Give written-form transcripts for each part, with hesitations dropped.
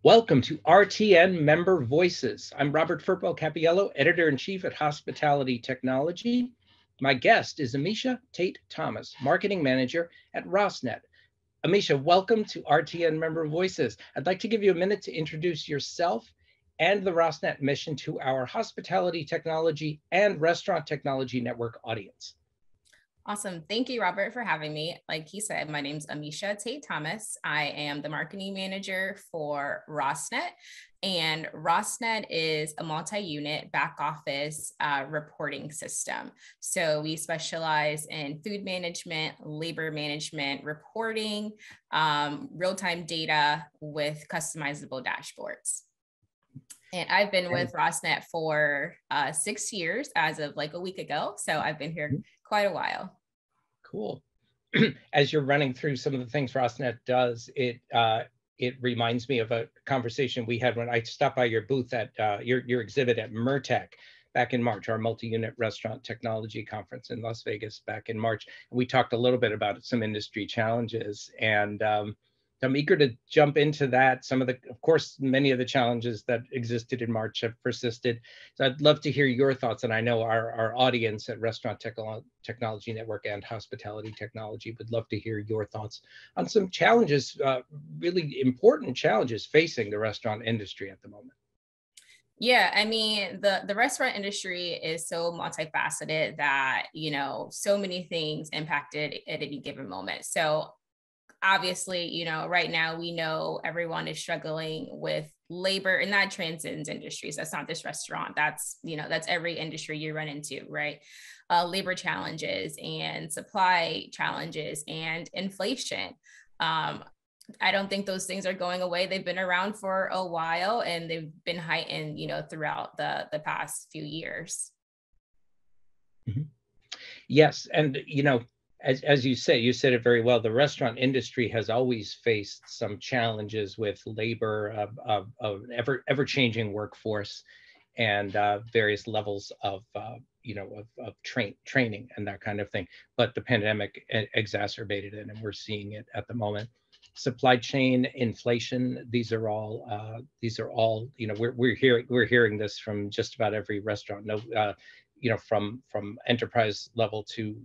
Welcome to RTN Member Voices. I'm Robert Firpo-Cappiello, Editor-in-Chief at Hospitality Technology. My guest is Amesha Tate-Thomas, Marketing Manager at Rosnet. Amesha, welcome to RTN Member Voices. I'd like to give you a minute to introduce yourself and the Rosnet mission to our Hospitality Technology and Restaurant Technology Network audience. Awesome. Thank you, Robert, for having me. Like he said, my name's Amesha Tate-Thomas. I am the marketing manager for Rosnet, and Rosnet is a multi-unit back office reporting system. So we specialize in food management, labor management, reporting, real-time data with customizable dashboards. And I've been with Rosnet for 6 years as of like a week ago. So I've been here quite a while. Cool. As you're running through some of the things Rosnet does, it reminds me of a conversation we had when I stopped by your booth at your exhibit at MerTech back in March, our multi-unit restaurant technology conference in Las Vegas back in March. And we talked a little bit about some industry challenges, and I'm eager to jump into that. Of course, many of the challenges that existed in March have persisted. So I'd love to hear your thoughts. And I know our audience at Restaurant Technology Network and Hospitality Technology would love to hear your thoughts on some challenges, really important challenges facing the restaurant industry at the moment. Yeah, I mean, the restaurant industry is so multifaceted that, so many things impacted at any given moment. So obviously, right now we know everyone is struggling with labor, and that transcends industries. That's not this restaurant. That's every industry you run into, right? Labor challenges and supply challenges and inflation. I don't think those things are going away. They've been around for a while, and they've been heightened, throughout the past few years. Mm-hmm. Yes, and as you say, you said it very well, the restaurant industry has always faced some challenges with labor, of ever-changing workforce, and various levels of training and that kind of thing. But the pandemic exacerbated it, and we're seeing it at the moment. Supply chain, inflation, these are all we're hearing this from just about every restaurant. From enterprise level to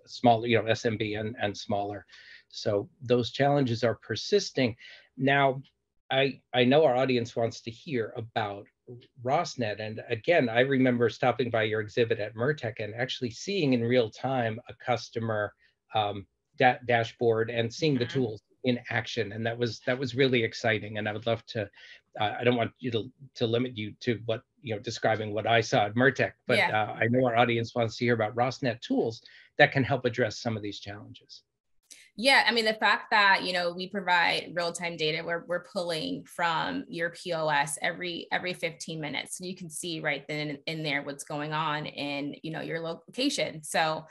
small, SMB and smaller. So those challenges are persisting. Now, I know our audience wants to hear about Rosnet. And again, I remember stopping by your exhibit at MerTech and actually seeing in real time a customer dashboard and seeing the tools in action. And that was really exciting. And I would love to, I don't want you to limit you to what, describing what I saw at MerTech, but yeah. I know our audience wants to hear about Rosnet tools that can help address some of these challenges. Yeah, I mean, the fact that, we provide real-time data, we're pulling from your POS every 15 minutes. So you can see right then in there what's going on in, your location. So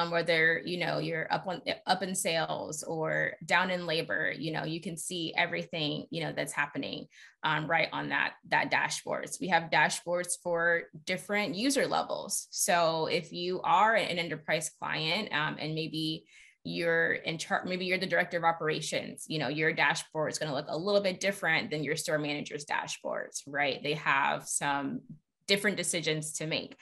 whether, you're up in sales or down in labor, you can see everything, that's happening right on that dashboard. So we have dashboards for different user levels. So if you are an enterprise client and maybe you're in charge, maybe you're the director of operations, your dashboard is going to look a little bit different than your store manager's dashboards, right? They have some different decisions to make.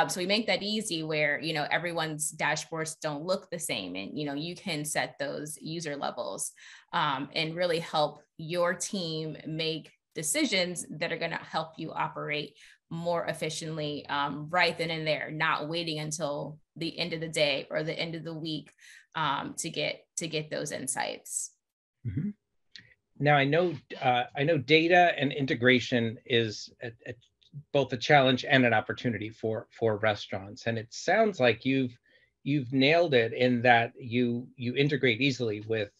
So we make that easy where, everyone's dashboards don't look the same, and, you can set those user levels and really help your team make decisions that are going to help you operate more efficiently right then and there, not waiting until the end of the day or the end of the week to get those insights. Mm-hmm. Now, I know data and integration is both a challenge and an opportunity for restaurants, and it sounds like you've nailed it in that you integrate easily with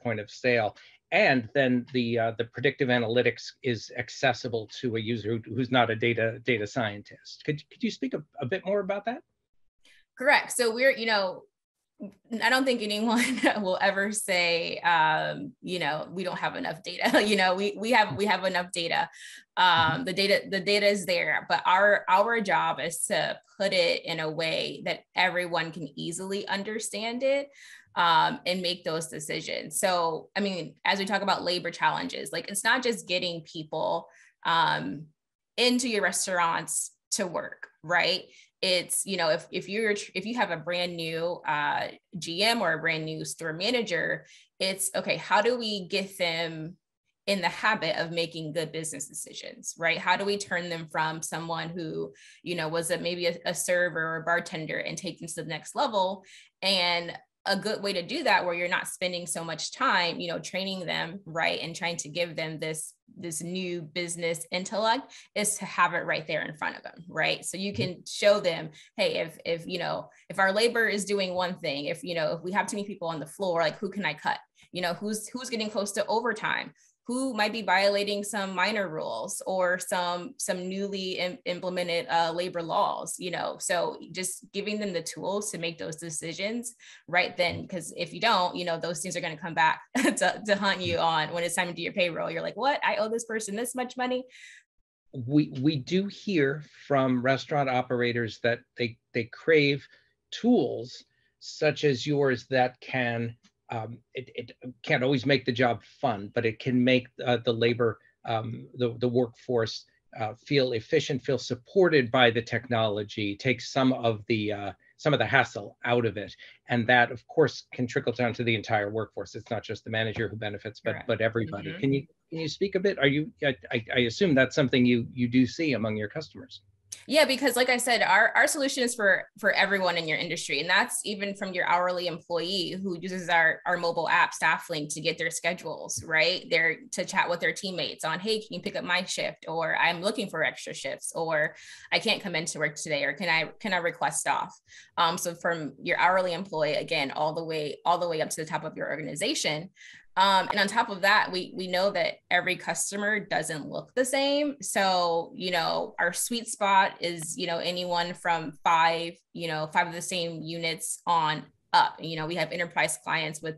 point of sale, and then the predictive analytics is accessible to a user who's not a data scientist. Could you speak a bit more about that? Correct. So we're I don't think anyone will ever say, you know, we don't have enough data. You know, we have enough data. The data is there, but our job is to put it in a way that everyone can easily understand it, and make those decisions. So, I mean, as we talk about labor challenges, like it's not just getting people into your restaurants to work, right? It's, you know, if you have a brand new GM or a brand new store manager, it's okay, how do we get them in the habit of making good business decisions, right? How do we turn them from someone who, you know, was maybe a server or a bartender and take them to the next level? And a good way to do that, where you're not spending so much time, you know, training them, right, and trying to give them this new business intellect, is to have it right there in front of them, right? So you can show them, hey, if you know, if our labor is doing one thing, if you know, if we have too many people on the floor, like who can I cut? You know, who's getting close to overtime? Who might be violating some minor rules or some newly implemented labor laws, you know? So just giving them the tools to make those decisions right then, because if you don't, you know, those things are going to come back to haunt you on when it's time to do your payroll. You're like, what? I owe this person this much money. We do hear from restaurant operators that they crave tools such as yours that can, it can't always make the job fun, but it can make the labor, the workforce feel efficient, feel supported by the technology, take some of the hassle out of it. And that, of course, can trickle down to the entire workforce. It's not just the manager who benefits, but everybody. Mm-hmm. Can you speak a bit? I assume that's something you do see among your customers. Yeah, because like I said, our solution is for everyone in your industry. And that's even from your hourly employee who uses our mobile app StaffLink to get their schedules, right? There to chat with their teammates on, hey, can you pick up my shift? Or I'm looking for extra shifts, or I can't come into work today, or can I request off? So from your hourly employee, again, all the way up to the top of your organization. And on top of that, we know that every customer doesn't look the same. So, you know, our sweet spot is, you know, anyone from five of the same units on up. You know, we have enterprise clients with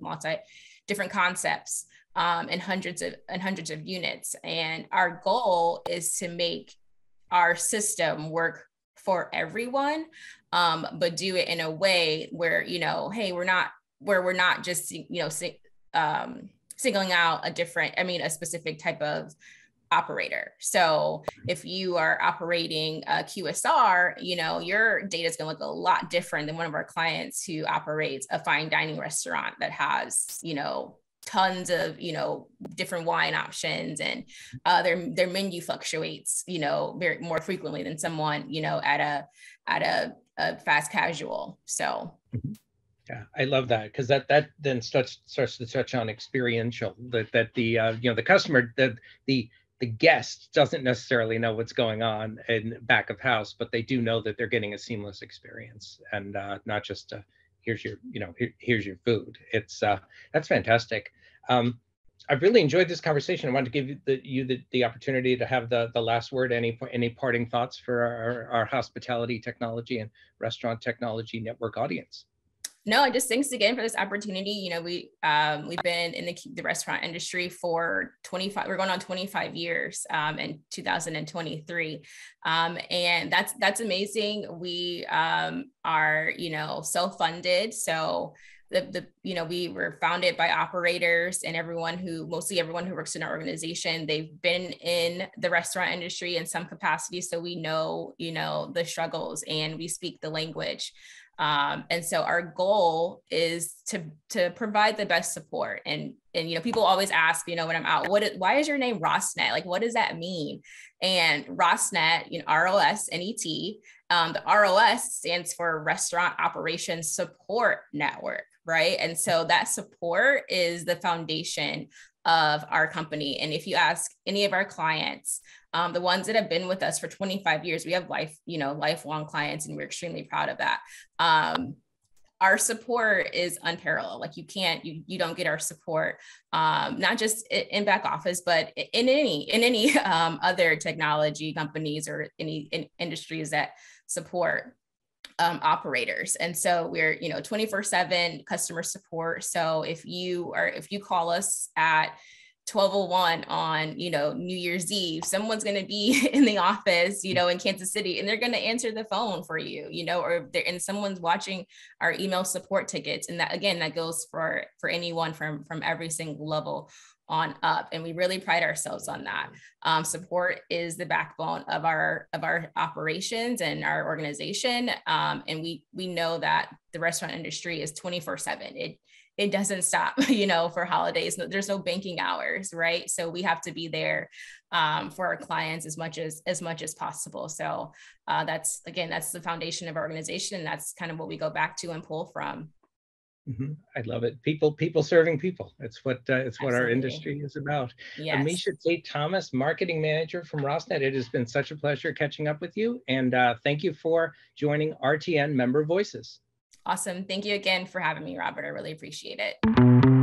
different concepts, and hundreds of units. And our goal is to make our system work for everyone, but do it in a way where, you know, hey, we're not just, you know, singling out a specific type of operator. So if you are operating a QSR, you know, your data is going to look a lot different than one of our clients who operates a fine dining restaurant that has, you know, tons of, you know, different wine options, and their menu fluctuates, you know, more frequently than someone, you know, at a fast casual. So. Yeah, I love that, because that then starts to touch on experiential, that the you know, the customer, the guest doesn't necessarily know what's going on in back of house, but they do know that they're getting a seamless experience, and not just here's your, you know, here's your food. It's that's fantastic. I've really enjoyed this conversation. I wanted to give you the opportunity to have the last word. Any parting thoughts for our hospitality technology and restaurant technology network audience? No, just thanks again for this opportunity. You know, we've been in the restaurant industry for 25, we're going on 25 years in 2023. And that's amazing. We are, you know, self-funded. So you know, we were founded by operators and mostly everyone who works in our organization. They've been in the restaurant industry in some capacity. So we know, you know, the struggles, and we speak the language. And so our goal is to provide the best support. And, you know, people always ask, you know, when I'm out, why is your name Rosnet? Like, what does that mean? And Rosnet, you know, ROSNET, the ROS stands for Restaurant Operations Support Network, right? And so that support is the foundation of our company. And if you ask any of our clients, the ones that have been with us for 25 years, we have lifelong clients, and we're extremely proud of that. Our support is unparalleled. Like you don't get our support, not just in back office, but in any other technology companies or any industries that support operators. And so we're, 24/7 customer support. So if you call us at 12:01 on, New Year's Eve, someone's going to be in the office, in Kansas City, and they're going to answer the phone for you, and someone's watching our email support tickets. And that, again, that goes for anyone from every single level on up. And we really pride ourselves on that. Support is the backbone of our operations and our organization. And we know that the restaurant industry is 24/7. It doesn't stop, for holidays. There's no banking hours, right? So we have to be there for our clients as much as possible. So that's the foundation of our organization. And that's kind of what we go back to and pull from. Mm-hmm. I love it. People serving people. It's what our industry is about. Yes. Amesha Tate-Thomas, marketing manager from Rosnet. It has been such a pleasure catching up with you. And thank you for joining RTN Member Voices. Awesome. Thank you again for having me, Robert. I really appreciate it.